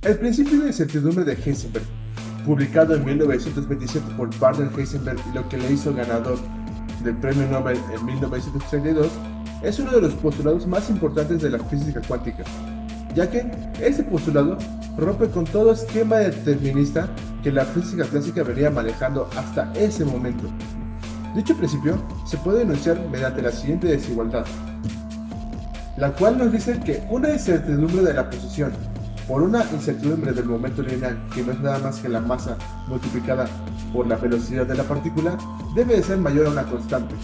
El principio de incertidumbre de Heisenberg, publicado en 1927 por Werner Heisenberg y lo que le hizo ganador del Premio Nobel en 1932, es uno de los postulados más importantes de la física cuántica, ya que este postulado rompe con todo esquema determinista que la física clásica venía manejando hasta ese momento. Dicho principio se puede enunciar mediante la siguiente desigualdad, la cual nos dice que una incertidumbre de la posición por una incertidumbre del momento lineal, que no es nada más que la masa multiplicada por la velocidad de la partícula, debe de ser mayor a una constante.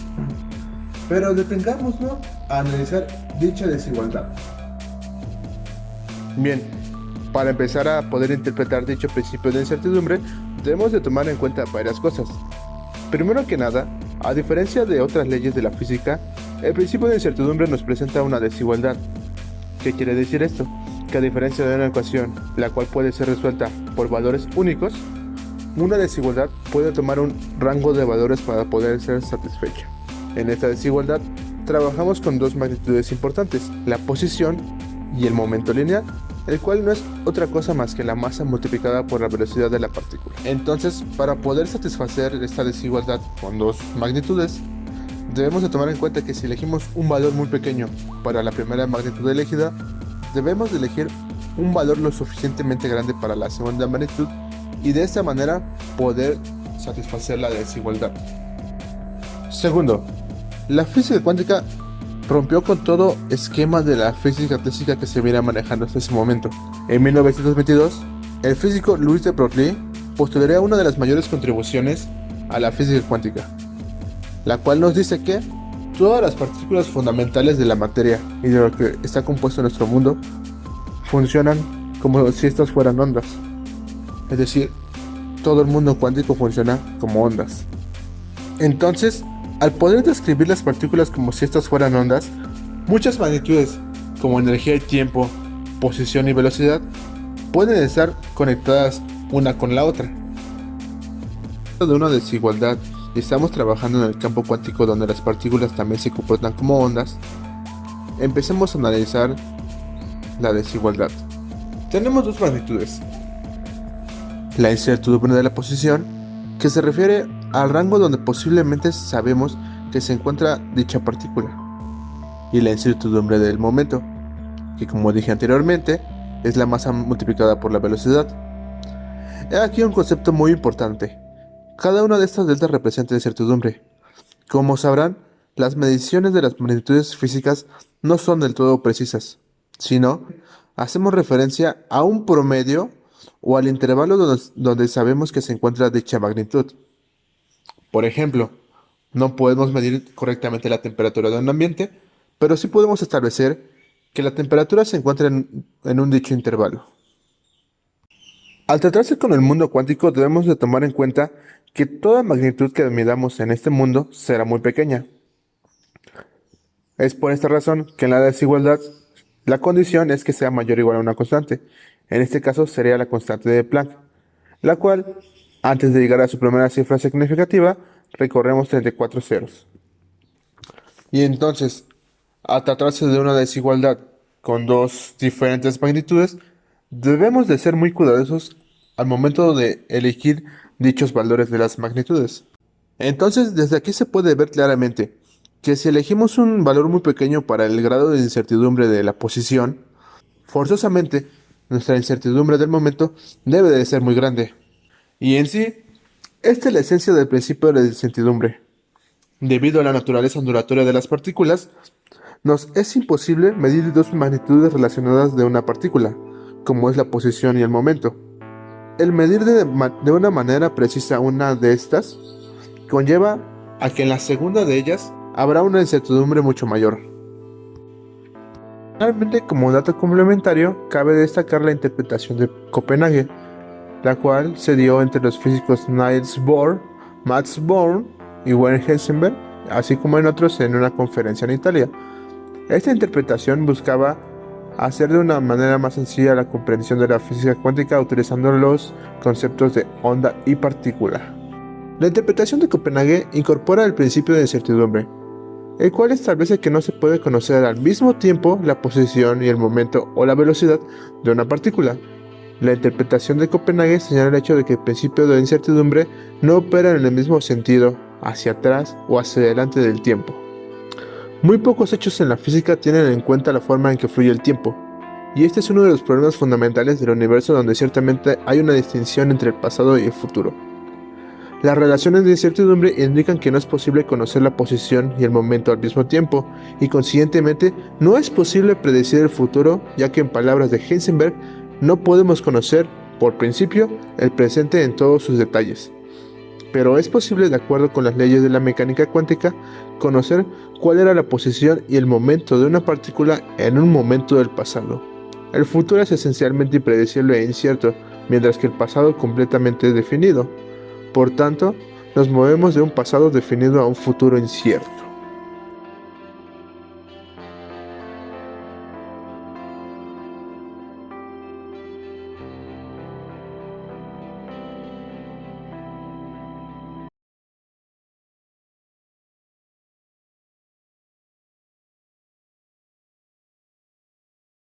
Pero detengámonos a analizar dicha desigualdad. Bien, para empezar a poder interpretar dicho principio de incertidumbre, debemos de tomar en cuenta varias cosas. Primero que nada, a diferencia de otras leyes de la física, el principio de incertidumbre nos presenta una desigualdad. ¿Qué quiere decir esto? Que a diferencia de una ecuación, la cual puede ser resuelta por valores únicos, una desigualdad puede tomar un rango de valores para poder ser satisfecha. En esta desigualdad, trabajamos con dos magnitudes importantes, la posición y el momento lineal, el cual no es otra cosa más que la masa multiplicada por la velocidad de la partícula. Entonces, para poder satisfacer esta desigualdad con dos magnitudes, debemos de tomar en cuenta que si elegimos un valor muy pequeño para la primera magnitud elegida, debemos de elegir un valor lo suficientemente grande para la segunda magnitud y de esta manera poder satisfacer la desigualdad. Segundo, la física cuántica rompió con todo esquema de la física clásica que se viene manejando hasta ese momento. En 1922, el físico Louis de Broglie postularía una de las mayores contribuciones a la física cuántica, la cual nos dice que todas las partículas fundamentales de la materia y de lo que está compuesto nuestro mundo funcionan como si estas fueran ondas. Es decir, todo el mundo cuántico funciona como ondas. Entonces, al poder describir las partículas como si estas fueran ondas, muchas magnitudes, como energía y tiempo, posición y velocidad, pueden estar conectadas una con la otra. De una desigualdad, y estamos trabajando en el campo cuántico donde las partículas también se comportan como ondas, empecemos a analizar la desigualdad. Tenemos dos magnitudes. La incertidumbre de la posición, que se refiere al rango donde posiblemente sabemos que se encuentra dicha partícula, y la incertidumbre del momento, que como dije anteriormente, es la masa multiplicada por la velocidad. He aquí un concepto muy importante. Cada una de estas deltas representa incertidumbre. Como sabrán, las mediciones de las magnitudes físicas no son del todo precisas, sino hacemos referencia a un promedio o al intervalo donde sabemos que se encuentra dicha magnitud. Por ejemplo, no podemos medir correctamente la temperatura de un ambiente, pero sí podemos establecer que la temperatura se encuentra en un dicho intervalo. Al tratarse con el mundo cuántico debemos de tomar en cuenta que toda magnitud que midamos en este mundo será muy pequeña. Es por esta razón que en la desigualdad la condición es que sea mayor o igual a una constante. En este caso sería la constante de Planck, la cual, antes de llegar a su primera cifra significativa, recorremos 34 ceros. Y entonces, al tratarse de una desigualdad con dos diferentes magnitudes, debemos de ser muy cuidadosos al momento de elegir dichos valores de las magnitudes. Entonces, desde aquí se puede ver claramente que si elegimos un valor muy pequeño para el grado de incertidumbre de la posición, forzosamente nuestra incertidumbre del momento debe de ser muy grande. Y en sí, esta es la esencia del principio de la incertidumbre. Debido a la naturaleza ondulatoria de las partículas, nos es imposible medir dos magnitudes relacionadas de una partícula, como es la posición y el momento. El medir de una manera precisa una de estas conlleva a que en la segunda de ellas habrá una incertidumbre mucho mayor. Finalmente, como dato complementario, cabe destacar la interpretación de Copenhague, la cual se dio entre los físicos Niels Bohr, Max Born y Werner Heisenberg, así como en otros en una conferencia en Italia. Esta interpretación buscaba hacer de una manera más sencilla la comprensión de la física cuántica utilizando los conceptos de onda y partícula. La interpretación de Copenhague incorpora el principio de incertidumbre, el cual establece que no se puede conocer al mismo tiempo la posición y el momento o la velocidad de una partícula, La interpretación de Copenhague señala el hecho de que el principio de incertidumbre no opera en el mismo sentido, hacia atrás o hacia adelante del tiempo. Muy pocos hechos en la física tienen en cuenta la forma en que fluye el tiempo, y este es uno de los problemas fundamentales del universo donde ciertamente hay una distinción entre el pasado y el futuro. Las relaciones de incertidumbre indican que no es posible conocer la posición y el momento al mismo tiempo, y consiguientemente no es posible predecir el futuro, ya que en palabras de Heisenberg, no podemos conocer, por principio, el presente en todos sus detalles. Pero es posible, de acuerdo con las leyes de la mecánica cuántica, conocer cuál era la posición y el momento de una partícula en un momento del pasado. El futuro es esencialmente impredecible e incierto, mientras que el pasado completamente definido. Por tanto, nos movemos de un pasado definido a un futuro incierto.